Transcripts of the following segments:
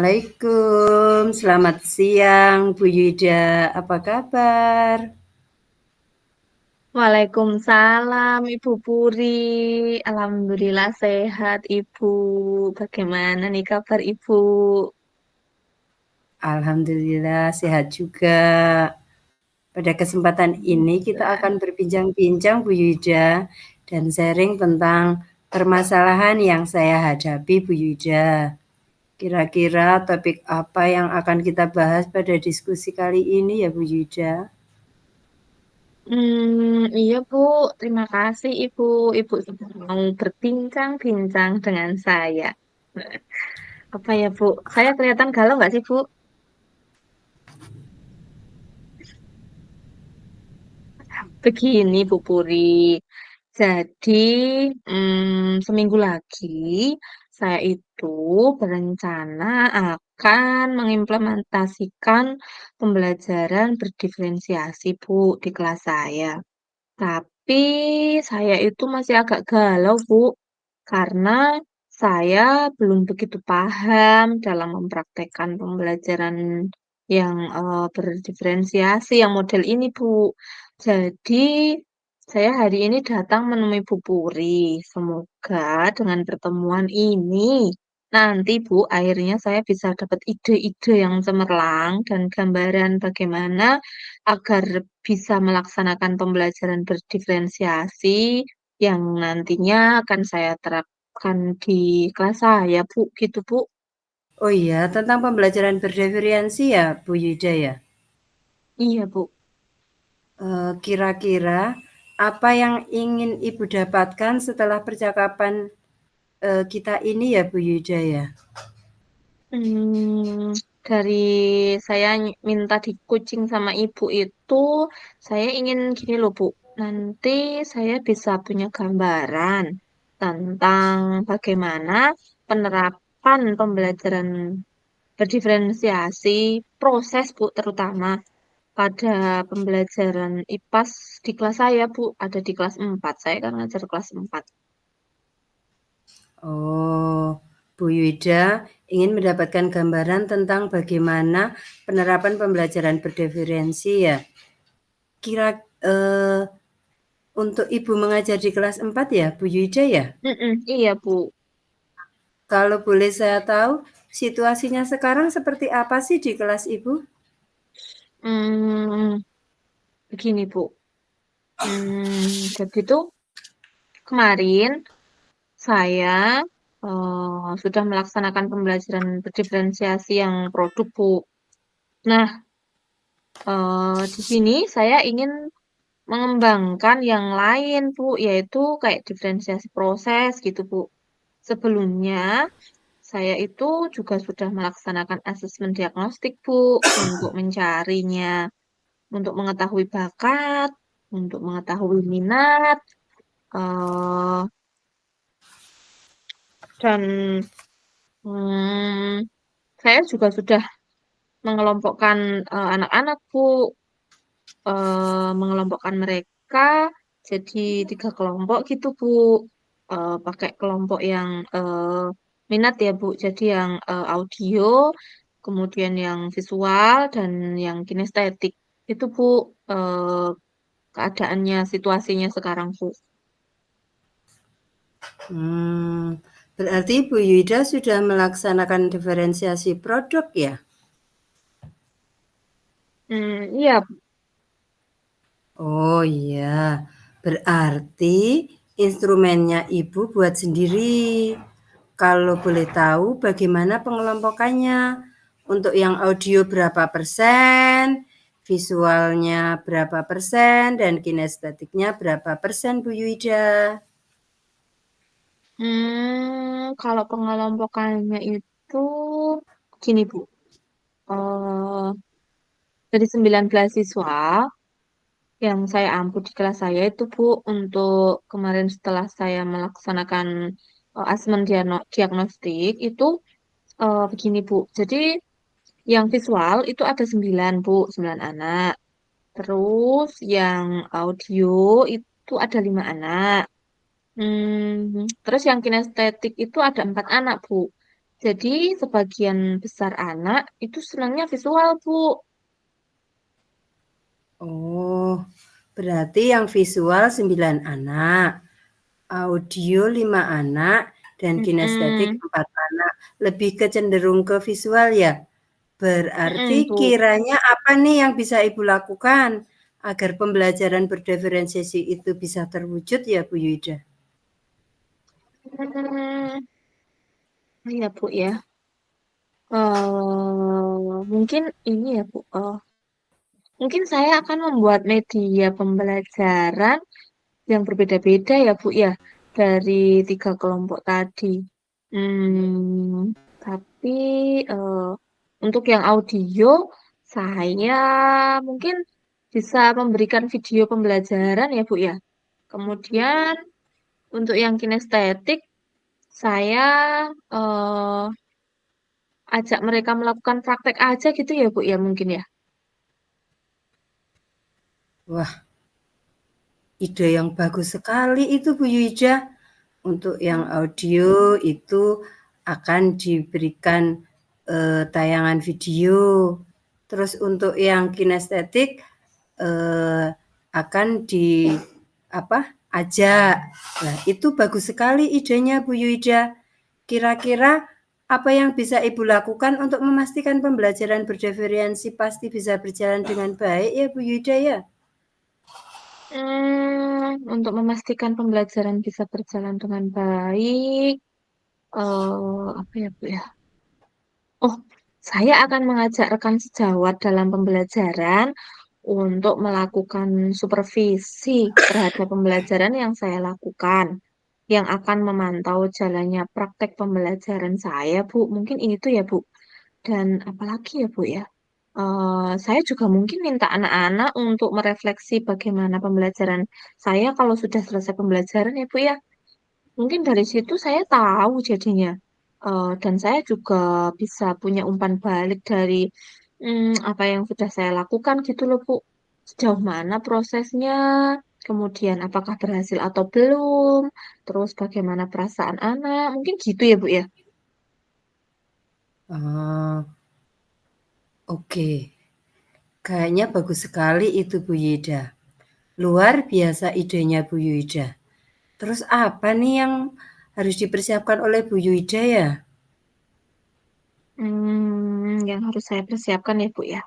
Assalamualaikum, selamat siang Bu Yuda, apa kabar? Waalaikumsalam Ibu Puri. Alhamdulillah sehat Ibu. Bagaimana nih kabar Ibu? Alhamdulillah sehat juga. Pada kesempatan ini kita akan berbincang-bincang Bu Yuda dan sharing tentang permasalahan yang saya hadapi Bu Yuda. Kira-kira topik apa yang akan kita bahas pada diskusi kali ini ya Bu Yuda? Iya Bu, terima kasih Ibu. Ibu sudah mau berbincang-bincang dengan saya. Apa ya Bu? Saya kelihatan galau nggak sih Bu? Begini Bu Puri. Jadi, seminggu lagi saya itu berencana akan mengimplementasikan pembelajaran berdiferensiasi Bu di kelas saya. Tapi saya itu masih agak galau Bu, karena saya belum begitu paham dalam mempraktekkan pembelajaran yang berdiferensiasi yang model ini Bu. Jadi saya hari ini datang menemui Bu Puri. Semoga dengan pertemuan ini nanti Bu, akhirnya saya bisa dapat ide-ide yang cemerlang dan gambaran bagaimana agar bisa melaksanakan pembelajaran berdiferensiasi yang nantinya akan saya terapkan di kelas saya, Bu. Gitu, Bu. Oh iya, tentang pembelajaran berdiferensi ya Bu Yuda ya? Iya, Bu. Kira-kira apa yang ingin Ibu dapatkan setelah percakapan kita ini ya Bu Yuda ya? Hmm, dari saya minta di coaching sama ibu itu, saya ingin gini loh Bu, nanti saya bisa punya gambaran tentang bagaimana penerapan pembelajaran berdiferensiasi, proses Bu terutama pada pembelajaran IPAS di kelas saya Bu, ada di kelas 4, saya kan ngajar kelas 4. Oh, Bu Yuda ingin mendapatkan gambaran tentang bagaimana penerapan pembelajaran berdiferensi ya. Kira untuk Ibu mengajar di kelas 4 ya, Bu Yuda ya? Iya Bu. Kalau boleh saya tahu, situasinya sekarang seperti apa sih di kelas Ibu? Hmm, begini Bu. Jadi tuh kemarin saya sudah melaksanakan pembelajaran berdiferensiasi yang produk, Bu. Nah, di sini saya ingin mengembangkan yang lain, Bu, yaitu kayak diferensiasi proses gitu, Bu. Sebelumnya, saya itu juga sudah melaksanakan asesmen diagnostik, Bu, untuk mencarinya, untuk mengetahui bakat, untuk mengetahui minat, eh, dan Hmm, saya juga sudah mengelompokkan anak-anak, Bu, mengelompokkan mereka jadi 3 kelompok gitu, Bu. Pakai kelompok yang minat ya, Bu. Jadi yang audio, kemudian yang visual, dan yang kinestetik. Itu, Bu, keadaannya, situasinya sekarang, Bu. Hmm, berarti Bu Yuda sudah melaksanakan diferensiasi produk ya? Iya. Oh iya, berarti instrumennya Ibu buat sendiri. Kalau boleh tahu bagaimana pengelompokannya? Untuk yang audio berapa persen, visualnya berapa persen, dan kinestetiknya berapa persen Bu Yuda? Kalau pengelompokannya itu gini, Bu. eh dari 19 siswa yang saya ampu di kelas saya itu Bu, untuk kemarin setelah saya melaksanakan asesmen diagnostik itu begini Bu. Jadi yang visual itu ada 9 Bu, 9 anak. Terus yang audio itu ada 5 anak. Terus yang kinestetik itu ada 4 anak Bu. Jadi sebagian besar anak itu senangnya visual, Bu. Oh, berarti yang visual 9 anak, audio 5 anak, dan kinestetik Mm-mm. 4 anak. Lebih kecenderung ke visual ya? Berarti Mm-mm, Bu. kiranya apa nih yang bisa Ibu lakukan agar pembelajaran berdiferensiasi itu bisa terwujud ya Bu Yuda? Hmm, iya, Bu ya. Mungkin ini ya, Bu. Mungkin saya akan membuat media pembelajaran yang berbeda-beda ya, Bu ya, dari tiga kelompok tadi. Tapi eh, untuk yang audio, saya mungkin bisa memberikan video pembelajaran ya, Bu ya. Kemudian untuk yang kinestetik, saya eh, ajak mereka melakukan praktek aja gitu ya, Bu ya, mungkin ya. Wah, ide yang bagus sekali itu Bu Yuda. Untuk yang audio itu akan diberikan tayangan video. Terus untuk yang kinestetik akan di apa ajak. Nah, itu bagus sekali idenya Bu Yuda. Kira-kira apa yang bisa Ibu lakukan untuk memastikan pembelajaran berdiferensi pasti bisa berjalan dengan baik ya Bu Yuda ya? Untuk memastikan pembelajaran bisa berjalan dengan baik, apa ya, Bu ya? Oh, saya akan mengajak rekan sejawat dalam pembelajaran untuk melakukan supervisi terhadap pembelajaran yang saya lakukan, yang akan memantau jalannya praktek pembelajaran saya, Bu. Mungkin itu ya, Bu. Dan apalagi ya, Bu ya? Saya juga mungkin minta anak-anak untuk merefleksi bagaimana pembelajaran saya kalau sudah selesai pembelajaran ya, Bu ya. Mungkin dari situ saya tahu jadinya. Dan saya juga bisa punya umpan balik dari apa yang sudah saya lakukan gitu loh, Bu. Sejauh mana prosesnya, kemudian apakah berhasil atau belum, terus bagaimana perasaan anak, mungkin gitu ya, Bu ya. Oh, oke. Kayaknya bagus sekali itu Bu Yida. Luar biasa idenya Bu Yuda. Terus apa nih yang harus dipersiapkan oleh Bu Yuda ya? Yang harus saya persiapkan ya, Bu ya.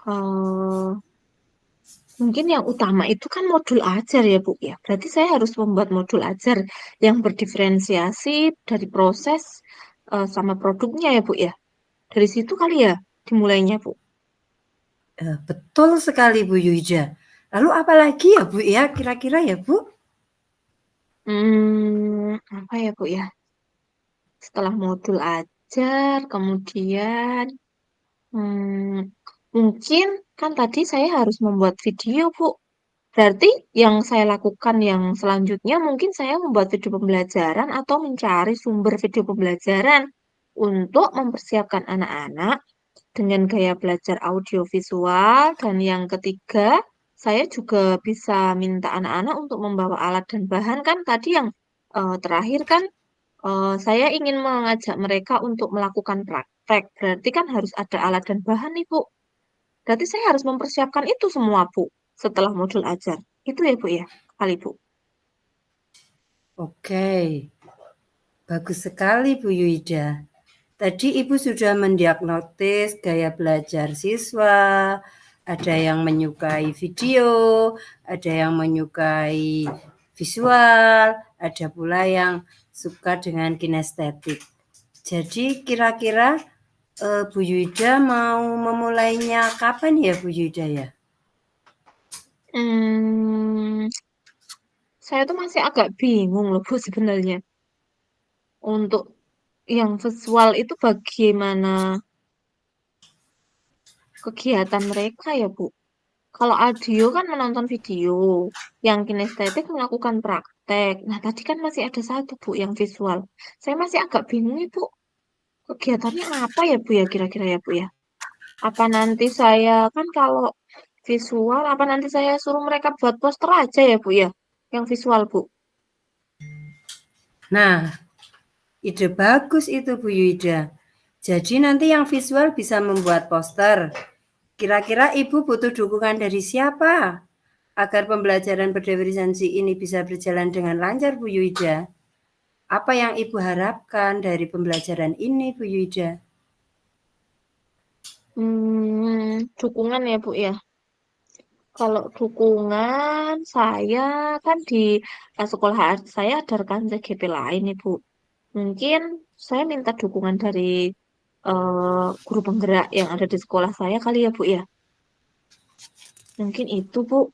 Eh, Mungkin yang utama itu kan modul ajar ya, Bu ya. Berarti saya harus membuat modul ajar yang berdiferensiasi dari proses sama produknya ya, Bu ya. Dari situ kali ya dimulainya, Bu. Betul sekali Bu Yuda. Lalu apa lagi ya Bu ya kira-kira ya Bu? Apa ya, Bu ya? Setelah modul ajar, kemudian hmm, mungkin kan tadi saya harus membuat video, Bu. Berarti yang saya lakukan yang selanjutnya mungkin saya membuat video pembelajaran atau mencari sumber video pembelajaran untuk mempersiapkan anak-anak dengan gaya belajar audiovisual. Dan yang ketiga, saya juga bisa minta anak-anak untuk membawa alat dan bahan kan tadi yang terakhir kan saya ingin mengajak mereka untuk melakukan praktek. Berarti kan harus ada alat dan bahan nih, Bu. Berarti saya harus mempersiapkan itu semua, Bu, setelah modul ajar. Itu ya, Bu, ya? Kali, Bu. Oke, bagus sekali Bu Yuda. Tadi Ibu sudah mendiagnosis gaya belajar siswa, ada yang menyukai video, ada yang menyukai visual, ada pula yang suka dengan kinestetik. Jadi kira-kira Bu Yuda mau memulainya kapan ya Bu Yuda ya? Hmm, saya tuh masih agak bingung loh, Bu, sebenarnya. Untuk yang visual itu bagaimana kegiatan mereka ya, Bu? Kalau audio kan menonton video, yang kinestetik melakukan praktek. Nah, tadi kan masih ada satu, Bu, yang visual. Saya masih agak bingung nih, Bu. Kegiatannya apa ya, Bu, ya kira-kira ya, Bu, ya? Apa nanti saya, kan kalau visual, apa nanti saya suruh mereka buat poster aja ya, Bu, ya? Yang visual, Bu. Nah, Ide bagus itu Bu Yuda. Jadi nanti yang visual bisa membuat poster. Kira-kira Ibu butuh dukungan dari siapa agar pembelajaran berdifferensiasi ini bisa berjalan dengan lancar Bu Yuda? Apa yang Ibu harapkan dari pembelajaran ini Bu Yuda? Dukungan ya Bu ya. Kalau dukungan saya kan di sekolah saya ada rekan CGP lain nih Bu. Mungkin saya minta dukungan dari guru penggerak yang ada di sekolah saya kali ya Bu ya. Mungkin itu Bu.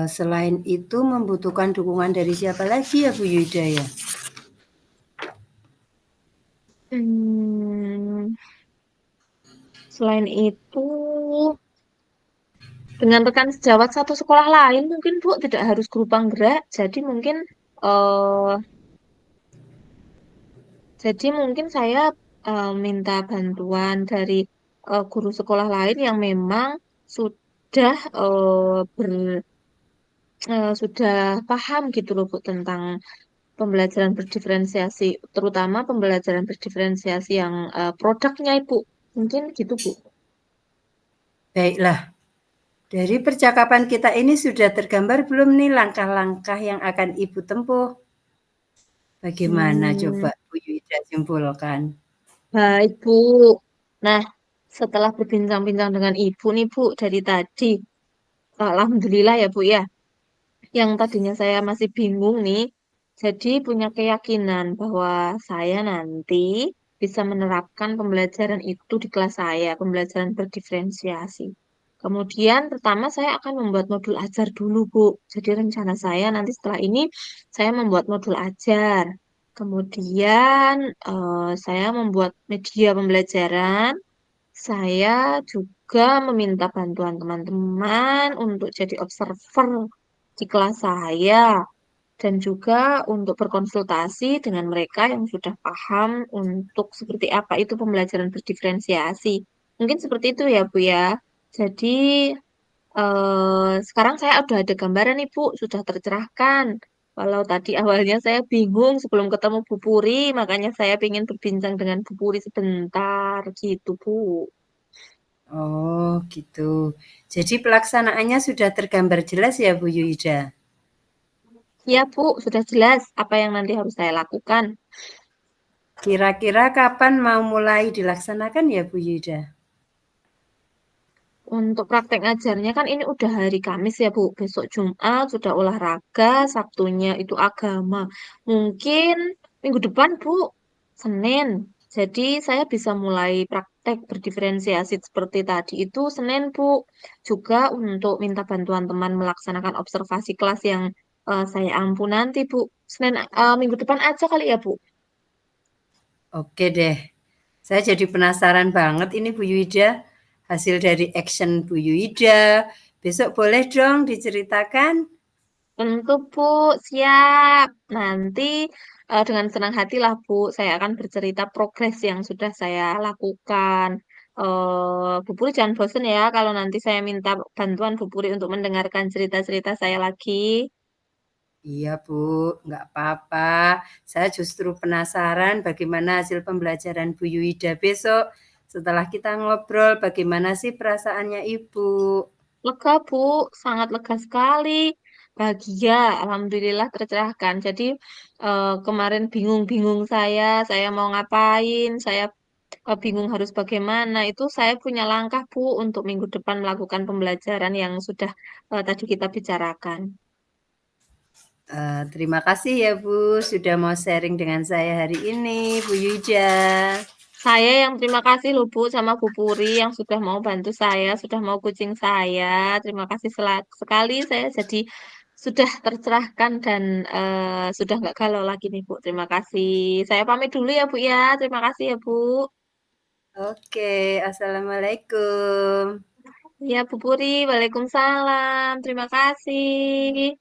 Selain itu membutuhkan dukungan dari siapa lagi ya Bu Yuda ya? Hmm, Selain itu, dengan rekan sejawat satu sekolah lain mungkin Bu tidak harus guru penggerak. Eh jadi mungkin saya minta bantuan dari guru sekolah lain yang memang sudah sudah paham gitu loh Bu tentang pembelajaran berdiferensiasi, terutama pembelajaran berdiferensiasi yang produknya Ibu. Mungkin gitu Bu. Baiklah, dari percakapan kita ini sudah tergambar belum nih langkah-langkah yang akan Ibu tempuh? Bagaimana Hmm, coba Bu Yuda simpulkan? Baik Bu. Nah, setelah berbincang-bincang dengan Ibu nih Bu dari tadi, Alhamdulillah ya Bu ya. Yang tadinya saya masih bingung nih, jadi punya keyakinan bahwa saya nanti bisa menerapkan pembelajaran itu di kelas saya, pembelajaran berdiferensiasi. Kemudian pertama saya akan membuat modul ajar dulu, Bu. Jadi rencana saya nanti setelah ini saya membuat modul ajar. Kemudian saya membuat media pembelajaran. Saya juga meminta bantuan teman-teman untuk jadi observer di kelas saya dan juga untuk berkonsultasi dengan mereka yang sudah paham untuk seperti apa itu pembelajaran berdiferensiasi. Mungkin seperti itu ya, Bu ya. Jadi sekarang saya udah ada gambaran nih, Bu, sudah tercerahkan. Walau tadi awalnya saya bingung sebelum ketemu Bu Puri, makanya saya ingin berbincang dengan Bu Puri sebentar gitu, Bu. Oh gitu. Jadi pelaksanaannya sudah tergambar jelas ya Bu Yuda? Ya, Bu, sudah jelas apa yang nanti harus saya lakukan. Kira-kira kapan mau mulai dilaksanakan ya Bu Yuda? Untuk praktek ngajarnya kan ini udah hari Kamis ya, Bu. Besok Jumat sudah olahraga, Sabtunya itu agama. Mungkin minggu depan, Bu, Senin. Jadi saya bisa mulai praktek berdiferensiasi seperti tadi itu Senin, Bu. Juga untuk minta bantuan teman melaksanakan observasi kelas yang saya ampu nanti, Bu. Minggu depan aja kali ya, Bu. Oke deh. Saya jadi penasaran banget ini Bu Yuda. Hasil dari action Bu Yuda. Besok boleh dong diceritakan? Tentu, Bu, siap. Nanti dengan senang hati lah, Bu, saya akan bercerita progres yang sudah saya lakukan. Bu Puri jangan bosan ya kalau nanti saya minta bantuan Bu Puri untuk mendengarkan cerita-cerita saya lagi. Iya Bu, nggak apa-apa. Saya justru penasaran bagaimana hasil pembelajaran Bu Yuda besok. Setelah kita ngobrol, bagaimana sih perasaannya Ibu? Lega, Bu, sangat lega sekali. Bahagia, Alhamdulillah tercerahkan. Jadi kemarin bingung-bingung saya mau ngapain, saya bingung harus bagaimana. Itu saya punya langkah, Bu, untuk minggu depan melakukan pembelajaran yang sudah tadi kita bicarakan. Terima kasih ya Bu, sudah mau sharing dengan saya hari ini, Bu Yuda. Saya yang terima kasih loh Bu sama Bu Puri yang sudah mau bantu saya, sudah mau kucing saya. Terima kasih sekali saya jadi sudah tercerahkan dan sudah nggak galau lagi nih Bu. Terima kasih. Saya pamit dulu ya Bu ya. Terima kasih ya Bu. Oke, assalamualaikum. Ya Bu Puri, Waalaikumsalam. Terima kasih.